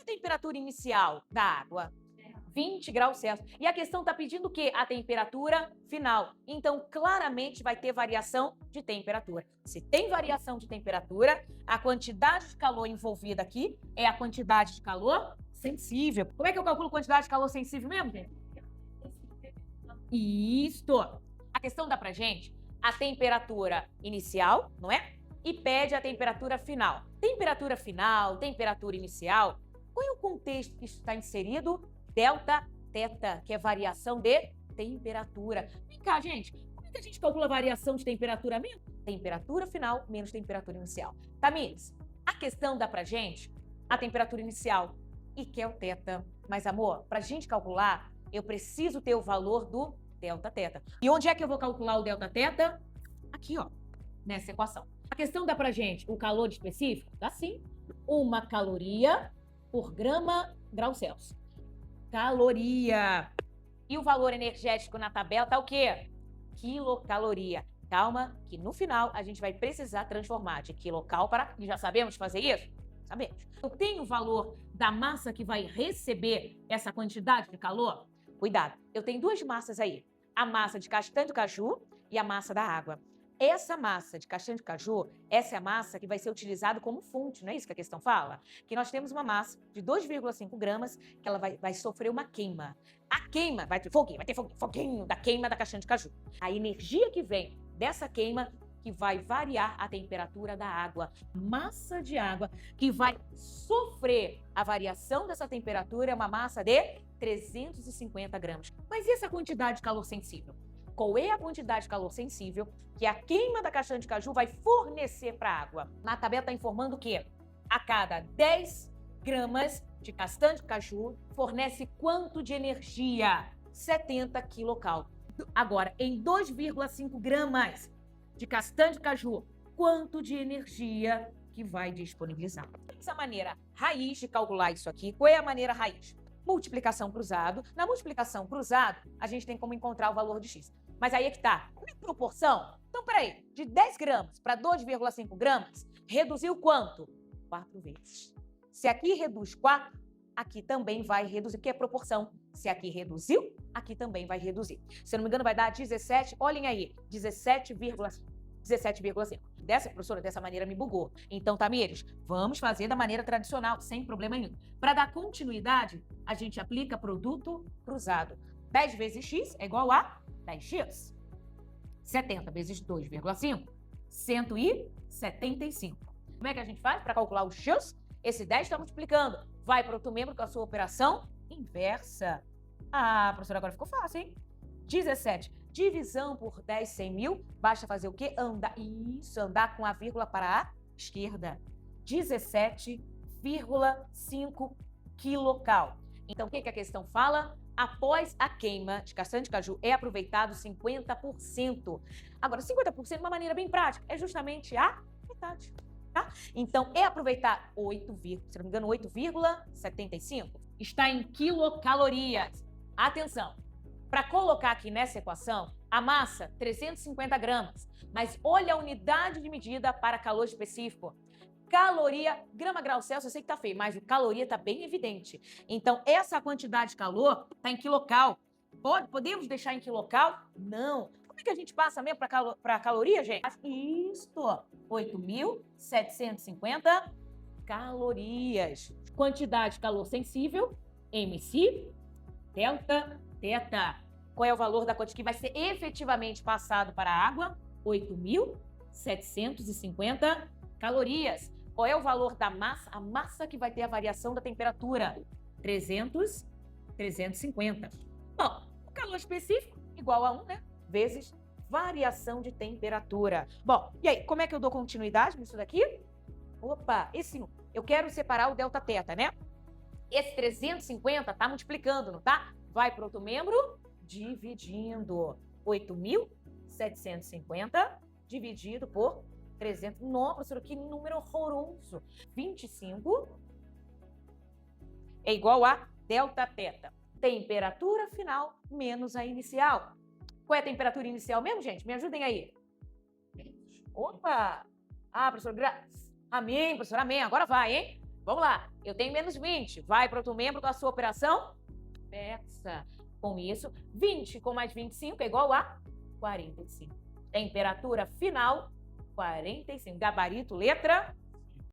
a temperatura inicial da água? 20 graus Celsius. E a questão está pedindo o quê? A temperatura final. Então, claramente vai ter variação de temperatura. Se tem variação de temperatura, a quantidade de calor envolvida aqui é a quantidade de calor sensível. Como é que eu calculo a quantidade de calor sensível mesmo, gente? Isto. A questão dá pra gente a temperatura inicial, não é? E pede a temperatura final. Temperatura final, temperatura inicial. Qual é o contexto que está inserido? Delta, teta, que é variação de temperatura. Vem cá, gente. Como é que a gente calcula a variação de temperatura mesmo? Temperatura final menos temperatura inicial. Tamires, a questão dá pra gente a temperatura inicial e que é o teta. Mas, amor, pra gente calcular, eu preciso ter o valor do delta teta. E onde é que eu vou calcular o delta teta? Aqui, ó, nessa equação. A questão dá pra gente o calor específico? Dá sim. 1 caloria por grau Celsius. Caloria. E o valor energético na tabela tá o quê? Quilocaloria. Calma, que no final a gente vai precisar transformar de quilocal para... E já sabemos fazer isso? Sabemos. Eu tenho o valor da massa que vai receber essa quantidade de calor? Cuidado, eu tenho duas massas aí. A massa de castanha de caju e a massa da água. Essa massa de castanha de caju, essa é a massa que vai ser utilizada como fonte, não é isso que a questão fala? Que nós temos uma massa de 2,5 gramas que ela vai sofrer uma queima. A queima, vai ter foguinho da queima da castanha de caju. A energia que vem dessa queima que vai variar a temperatura da água. Massa de água que vai sofrer a variação dessa temperatura é uma massa de 350 gramas. Mas e essa quantidade de calor sensível? Qual é a quantidade de calor sensível que a queima da castanha de caju vai fornecer para a água? Na tabela está informando que a cada 10 gramas de castanha de caju fornece quanto de energia? 70 quilocal. Agora, em 2,5 gramas de castanha de caju, quanto de energia que vai disponibilizar? Essa maneira raiz de calcular isso aqui, qual é a maneira raiz? Multiplicação cruzado. Na multiplicação cruzado, a gente tem como encontrar o valor de x. Mas aí é que tá. Em proporção, então peraí, de 10 gramas para 2,5 gramas, reduziu quanto? 4 vezes. Se aqui reduz 4, aqui também vai reduzir, porque é proporção. Se aqui reduziu, aqui também vai reduzir. Se eu não me engano, vai dar 17, olhem aí, 17,5. Professora, dessa maneira me bugou. Então, Tamires, vamos fazer da maneira tradicional, sem problema nenhum. Para dar continuidade, a gente aplica produto cruzado. 10 vezes x é igual a 10x. 70 vezes 2,5, 175. Como é que a gente faz para calcular o x? Esse 10 está multiplicando. Vai para outro membro com a sua operação inversa. Ah, professora, agora ficou fácil, hein? 17. Divisão por 10, 100 mil. Basta fazer o quê? Andar. Isso, andar com a vírgula para a esquerda. 17,5 quilocal. Então, o que a questão fala? Após a queima de castanha de caju, é aproveitado 50%. Agora, 50% de uma maneira bem prática, é justamente a metade. Tá? Então, é aproveitar 8, se não me engano, 8,75. Está em quilocalorias. Atenção, para colocar aqui nessa equação, a massa, 350 gramas. Mas olha a unidade de medida para calor específico. Caloria, grau Celsius, eu sei que tá feio, mas o caloria tá bem evidente. Então, essa quantidade de calor tá em quilocal. Podemos deixar em quilocal? Não. Como é que a gente passa mesmo para caloria, gente? Isto, 8.750 calorias. Quantidade de calor sensível, MC, delta, teta. Qual é o valor da quantidade que vai ser efetivamente passado para a água? 8.750 calorias. Qual é o valor da massa? A massa que vai ter a variação da temperatura. 350. Bom, o calor específico igual a 1, né? Vezes variação de temperatura. Bom, e aí, como é que eu dou continuidade nisso daqui? Opa, eu quero separar o delta teta, né? Esse 350 tá multiplicando, não tá? Vai para outro membro, dividindo. 8.750 dividido por 300. Nossa, professora, que número horroroso. 25 é igual a delta teta. Temperatura final menos a inicial. Qual é a temperatura inicial mesmo, gente? Me ajudem aí. Opa! Ah, professora, amém, professora, amém. Agora vai, hein? Vamos lá. Eu tenho menos 20. Vai para outro membro da sua operação? Inversa. Com isso, 20 com mais 25 é igual a 45. Temperatura final, 45. Gabarito, letra